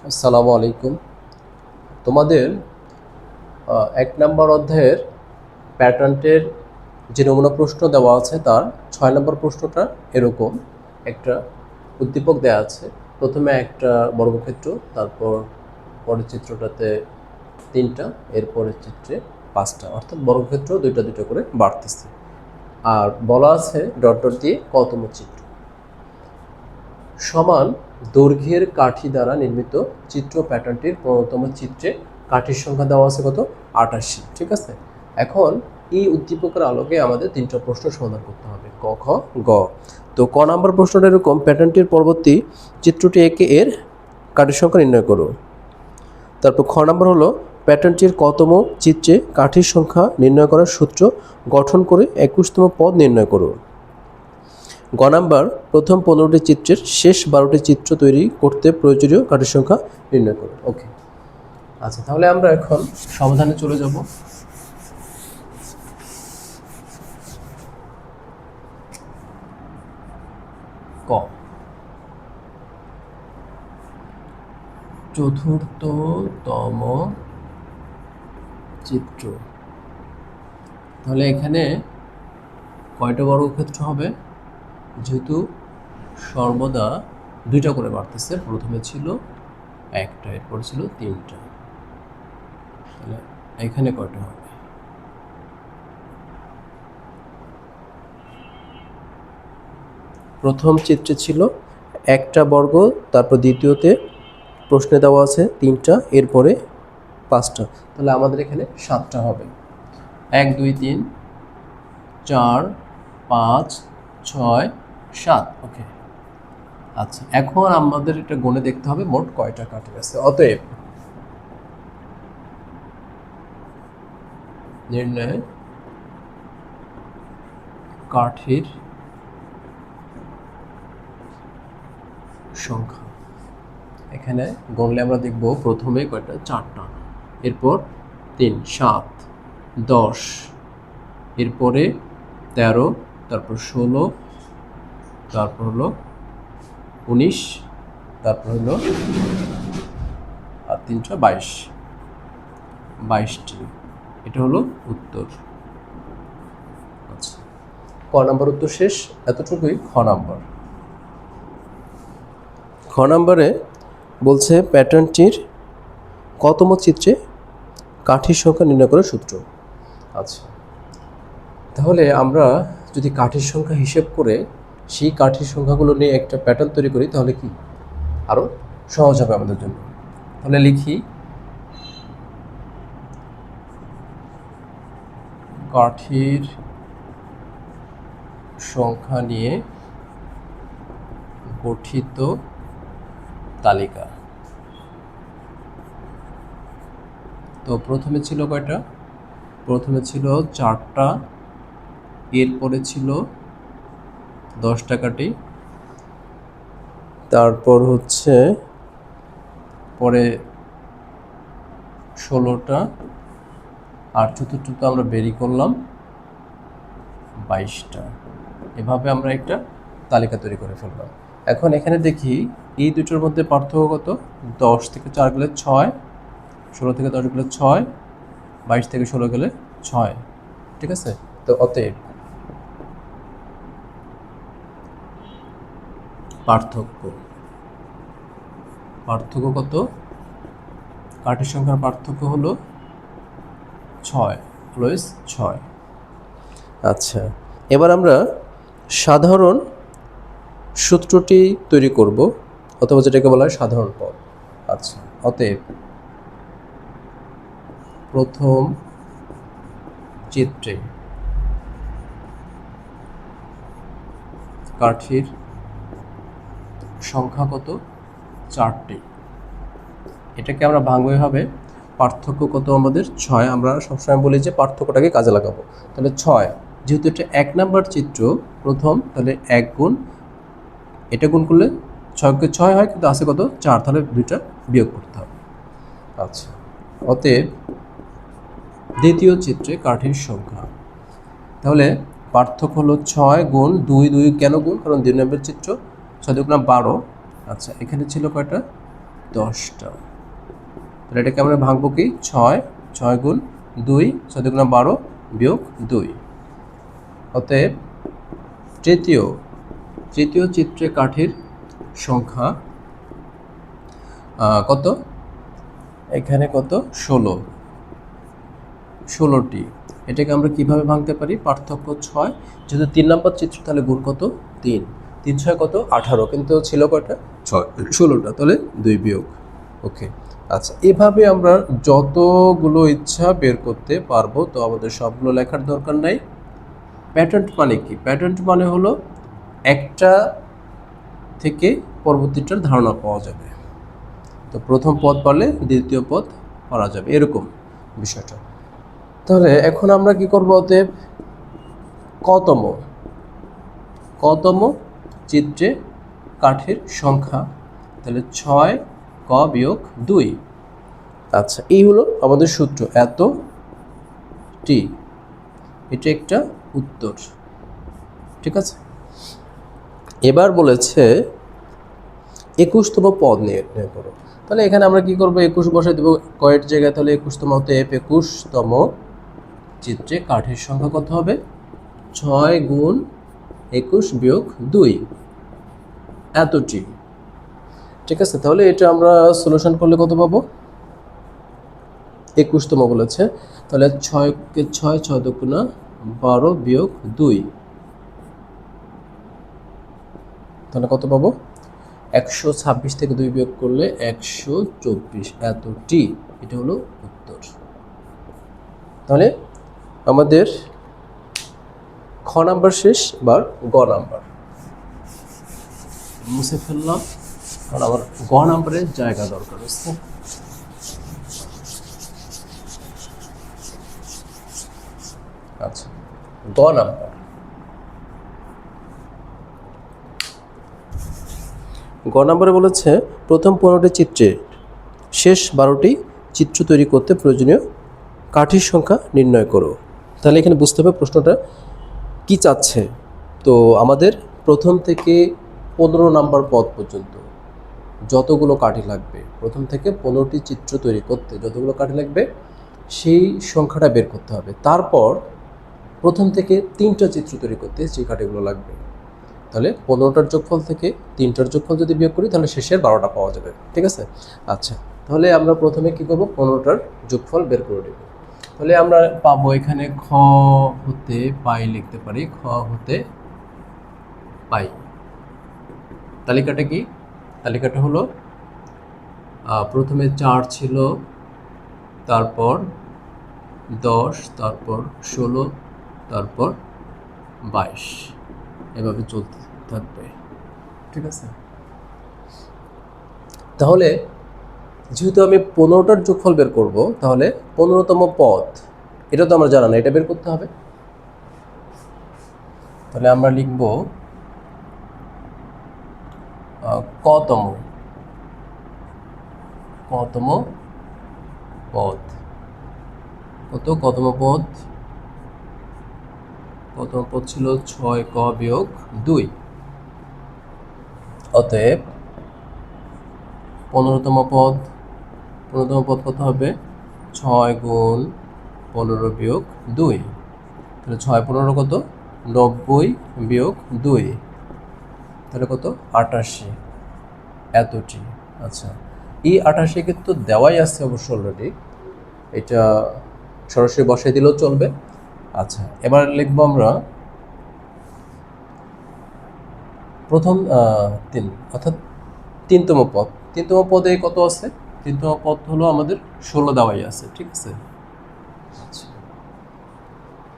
আসসালামু আলাইকুম। তোমাদের ১ নম্বর অধ্যায়ের প্যাটার্নটের যে নমুনা প্রশ্ন দেওয়া আছে তার ৬ নম্বর প্রশ্নটা এরকম একটা উদ্দীপক দেওয়া আছে। প্রথমে একটা বর্গক্ষেত্র, তারপর পরের চিত্রটাতে ৩টা, এরপরের চিত্রে 5টা, অর্থাৎ বর্গক্ষেত্র দুইটা দুইটা করে বাড়তেছে। আর বলা আছে ডট ডট দিয়ে কতম চিত্র সমান দৈর্ঘ্যের কাঠি দ্বারা নির্মিত চিত্র প্যাটার্নটির ১৫তম চিত্রে কাঠির সংখ্যা দেওয়া আছে কত? ৮৮। ঠিক আছে, এখন এই উদ্দীপকের আলোকে আমাদের ৩টা প্রশ্ন সমাধান করতে হবে, ক, খ, গ। তো ক নম্বর প্রশ্নটা এরকম, প্যাটার্নটির পরবর্তী চিত্রটি এঁকে এর কাঠির সংখ্যা নির্ণয় করো। তারপর খ নম্বর হলো, প্যাটার্নটির কতম চিত্রে কাঠির সংখ্যা নির্ণয় করার সূত্র গঠন করে ২১তম পদ নির্ণয় করো। গ নাম্বার, প্রথম 15টি চিত্রের শেষ 12টি চিত্র তৈরি করতে প্রয়োজনীয় কাঠির সংখ্যা নির্ণয় করো। ওকে, আচ্ছা, তাহলে আমরা এখন সমাধানে চলে যাব। ক, চতুর্থতম চিত্র। তাহলে এখানে কয়টা বর্গক্ষেত্র হবে? যেহেতু সর্বদা দুইটা করে বাড়তেছে, প্রথমে ছিল একটা, এরপর ছিল 3টা, তাহলে এখানে কয়টা হবে? প্রথম চিত্রে ছিল একটা বর্গ, তারপর দ্বিতীয়তে প্রশ্নে দেওয়া আছে 3টা, এরপরে 5টা, তাহলে আমাদের এখানে 7টা হবে। 1 2 3 4 5 6 7। ওকে, আচ্ছা, এখন আমাদের এটা গুণে দেখতে হবে মোট কয়টা কাঠি আছে। অতএব নির্ণয় কাঠির সংখ্যা। এখানে গুনলে আমরা দেখব প্রথমে কয়টা? 4টা, এরপর 3 7 10, এরপরে 13, তারপর 16, তারপর হলো 19, তারপর হলো আর 3টা 22টি। এটা হলো উত্তর। আচ্ছা, ক নাম্বার উত্তর শেষ, এতটুকুই। খ নাম্বার, খ নাম্বারে বলছে প্যাটার্নটির কতম চিত্রে কাঠির সংখ্যা নির্ণয় করার সূত্র। আচ্ছা, তাহলে আমরা যদি কাঠির সংখ্যা হিসেব করে সেই কাঠির সংখ্যাগুলো নিয়ে একটা প্যাটার্ন তৈরি করি, তাহলে কি আরও সহজ হবে আমাদের জন্য। তাহলে লিখি, কাঠির সংখ্যা নিয়ে গঠিত তালিকা। তো প্রথমে ছিল কয়টা? প্রথমে ছিল 4টা, এরপরে ছিল 10টা কাঠি, তারপর হচ্ছে পরে 16টা, আর চতুর্থটা আমরা বেরি করলাম 22টা। এভাবে আমরা একটা তালিকা তৈরি করে ফেললাম। এখন এখানে দেখি এই দুটোর মধ্যে পার্থক্য কত? 10 থেকে 4 গেলে 6, 16 থেকে 10 গেলে 6, 22 থেকে 16 গেলে 6। ঠিক আছে, তো অতএব পার্থক্য কত? কাঠির সংখ্যার পার্থক্য হলো 6 প্লাস 6। আচ্ছা, এবার আমরা সাধারণ সূত্রটি তৈরি করব, অথবা যেটাকে বলা হয় সাধারণ পদ। আচ্ছা, অতএব প্রথম চিত্রে কাঠির সংখ্যা কত? 4টি। এটাকে আমরা ভাঙবো হবে, পার্থক্য কত আমাদের? 6। আমরা সবসময় বলি যে পার্থক্যটাকে কাজে লাগাবো। তাহলে 6, যেহেতু এটা 1 নাম্বার চিত্র প্রথম, তাহলে 1 গুণ এটা গুণ করলে 6কে 6 হয়, কিন্তু আছে কত? 4, তাহলে 2টা বিয়োগ করতে হবে। আচ্ছা, অতএব দ্বিতীয় চিত্রে কাঠির সংখ্যা, তাহলে পার্থক্য হলো 6 গুণ 2, 2 কেন গুণ? কারণ 2 নম্বর চিত্র, 6 2 12। আচ্ছা, এখানে ছিল কয়টা? 10টা। তাহলে এটাকে আমরা ভাঙবো কি 6, 6 গুণ 2, 6 দুগুণে 12 বিয়োগ 2। অতএব তৃতীয় চিত্রে কাঠির সংখ্যা কত? এখানে কত? 16টি। এটাকে আমরা কিভাবে ভাঙতে পারি? পার্থক্য 6, যেহেতু 3 নম্বর চিত্র তাহলে গুণ কত? 3, 3 6 কত? 18, কিন্তু ছিল কয়টা? 16টা, তাহলে 2 বিয়োগ। ওকে, আচ্ছা, এভাবে আমরা যতগুলো ইচ্ছা বের করতে পারবো। তো আমাদের সবগুলো লেখার দরকার নাই। প্যাটার্ন মানে কি? প্যাটার্ন মানে হলো একটা থেকে পরবর্তীটার ধারণা পাওয়া যাবে। তো প্রথম পদ পারলে দ্বিতীয় পদ পারা যাবে, এরকম বিষয়টা। তাহলে এখন আমরা কি করবো? অতএব কতম চিত্রে কাঠের সংখ্যা, তাহলে 6 ক বিয়োগ 2। আচ্ছা, এই হলো আমাদের সূত্র, এত টি। এটা একটা উত্তর, ঠিক আছে। এবার বলেছে 21তম পদ নির্ণয় করো। তাহলে এখানে আমরা কি করব? 21 বসাই দেবো কয়ের জায়গায়। তাহলে 21তম, অতএব 21তম চিত্রে কাঠের সংখ্যা কত হবে? 6 গুণ 21 বিয়োগ 2, এতটি। ঠিক আছে, তাহলে এটা আমরা সলিউশন করলে কত পাবো? 21তম বলেছে, তাহলে 6 কে 6, 6 দুগুণে 12 বিয়োগ 2, তাহলে কত পাবো? 126 থেকে 2 বিয়োগ করলে 124, এতটি। এটা হলো উত্তর। তাহলে আমাদের খ নাম্বার শেষ, এবার গ নাম্বার মুছে ফেললাম, কারণ আমার গ নাম্বারের জায়গা দরকার হচ্ছে। আচ্ছা, গ নাম্বারে বলেছে প্রথম 15টি চিত্রের শেষ 12টি চিত্র তৈরি করতে প্রয়োজনীয় কাঠির সংখ্যা নির্ণয় করো। তাহলে এখানে বুঝতে হবে প্রশ্নটা কি চাচ্ছে। তো আমাদের প্রথম থেকে 15 নাম্বার পদ পর্যন্ত যতগুলো কাঠি লাগবে, প্রথম থেকে 15টি চিত্র তৈরি করতে যতগুলো কাঠি লাগবে সেই সংখ্যাটা বের করতে হবে। তারপর প্রথম থেকে 3টা চিত্র তৈরি করতে যে কাঠিগুলো লাগবে, তাহলে 15টার যোগফল থেকে 3টার যোগফল যদি বিয়োগ করি তাহলে শেষের 12টা পাওয়া যাবে, ঠিক আছে। আচ্ছা, তাহলে আমরা প্রথমে কি করব? 15টার যোগফল বের করে নেব। তাহলে আমরা পাবো এখানে খ হতে পাই লিখতে পারি, খ হতে পাই। তালিকাটা কি? তালিকাটা হলো প্রথমে 4 ছিল, তারপর 10, তারপর 16, তারপর 22, এভাবে চলতে থাকবে, ঠিক আছে। তাহলে যেহেতু আমি 15টার যোগফল বের করব, তাহলে 15তম পদ, এটা তো আমার জানা না, এটা বের করতে হবে। তাহলে আমরা লিখব কতম পদ। কতম পদ ছিল 6 ক বিয়োগ 2। অতএব 15তম পদ কত হবে? 6 গুণ 15 বিয়োগ 2, তাহলে 6 15 কত? 90 বিয়োগ 2, তাহলে কত? 88, এতটি। আচ্ছা, এই 88 কিন্তু দেওয়াই আছে অবশ্য অলরেডি, এটা সরাসরি বসাই দিলেও চলবে। আচ্ছা, এবার লিখবো আমরা প্রথম 3, অর্থাৎ 3তম পদ। 3তম পদে কত আছে? 3তম পদ হলো আমাদের 16 দেওয়াই আছে, ঠিক আছে। আচ্ছা,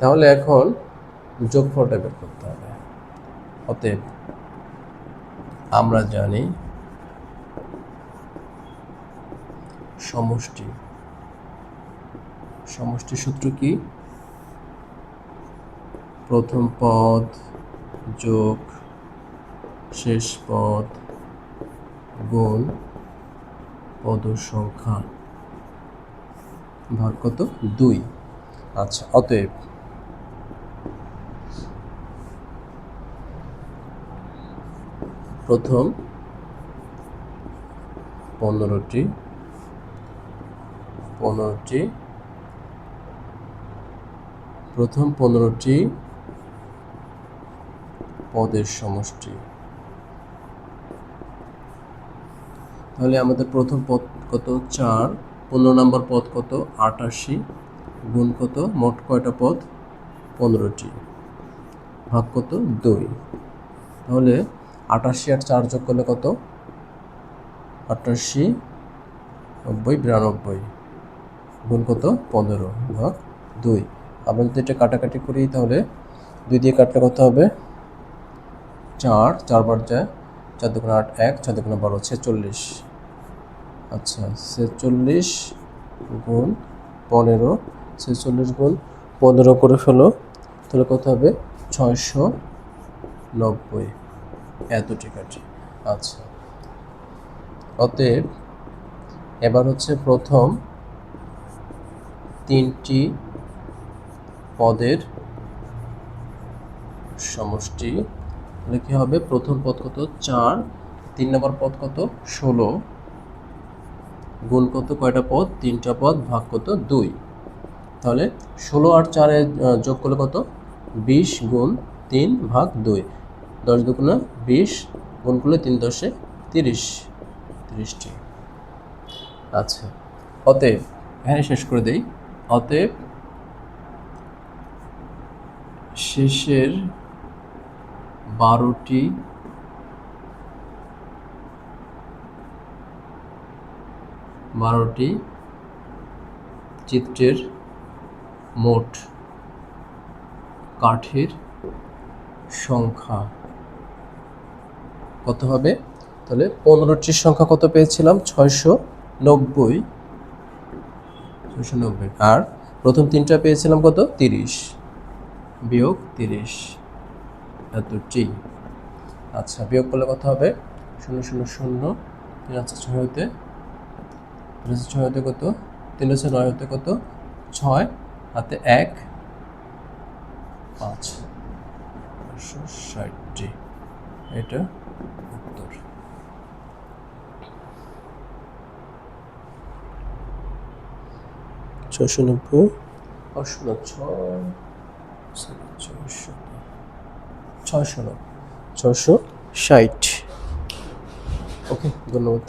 তাহলে এখন যোগফলটা বের করতে হবে। অতএব আমরা জানি সমষ্টি সূত্র কি? প্রথম পদ যোগ শেষ পদ গুণ পদ সংখ্যা ভাগ কত? 2। আচ্ছা, অতএব প্রথম 15টি প্রথম 15টি পদের সমষ্টি। তাহলে আমাদের প্রথম পদ কত 4, 15 নম্বর পদ কত 88, গুণ কত মোট কয়টা পদ 15টি, ভাগ কত 2। তাহলে 88 আর 4 যোগ করলে কত 88, 90, 92, গুণ কত 15 ভাগ 2। আমরা যদি এটা কাটাকাটি করি তাহলে 2 দিয়ে কাটলে কত হবে 4, 4 বার যায় 4 দুগুণে 8, 1, 4 দুগুণে 12, 46। আচ্ছা 46 গুণ 15, 46 গুণ 15 করে ফেলো, তাহলে কত হবে 690, এতটি কাঠি। আচ্ছা অতএব এবার হচ্ছে প্রথম 3টি পদের সমষ্টি। তাহলে কি হবে প্রথম পদ কত 4, 3 নম্বর পদ কত 16, গুণ কত কয়টা পদ 3টা পদ, ভাগ কত 2। তাহলে 16 আর 4 যোগ করলে কত 20 গুণ 3 ভাগ 2, 10 দুগুণে 20, গুণ করলে 3 10 30টি। আচ্ছা অতএব এখানে শেষ করে দেই। অতএব শেষের 12টি চিত্রের মোট কাঠের সংখ্যা কত হবে? তাহলে 15টির সংখ্যা কত পেয়েছিলাম 690, আর প্রথম 3টা পেয়েছিলাম কত 30 বিয়োগ 30, এতটি। আচ্ছা বিয়োগ করলে কত হবে 0 0 0, 3 আছে 6 হতে, 3 আছে 6 হতে কত 3 আছে 9 হতে কত 6, হাতে 1, 5, 560টি। এটা উত্তর। ছয়শো 660। ওকে ধন্যবাদ।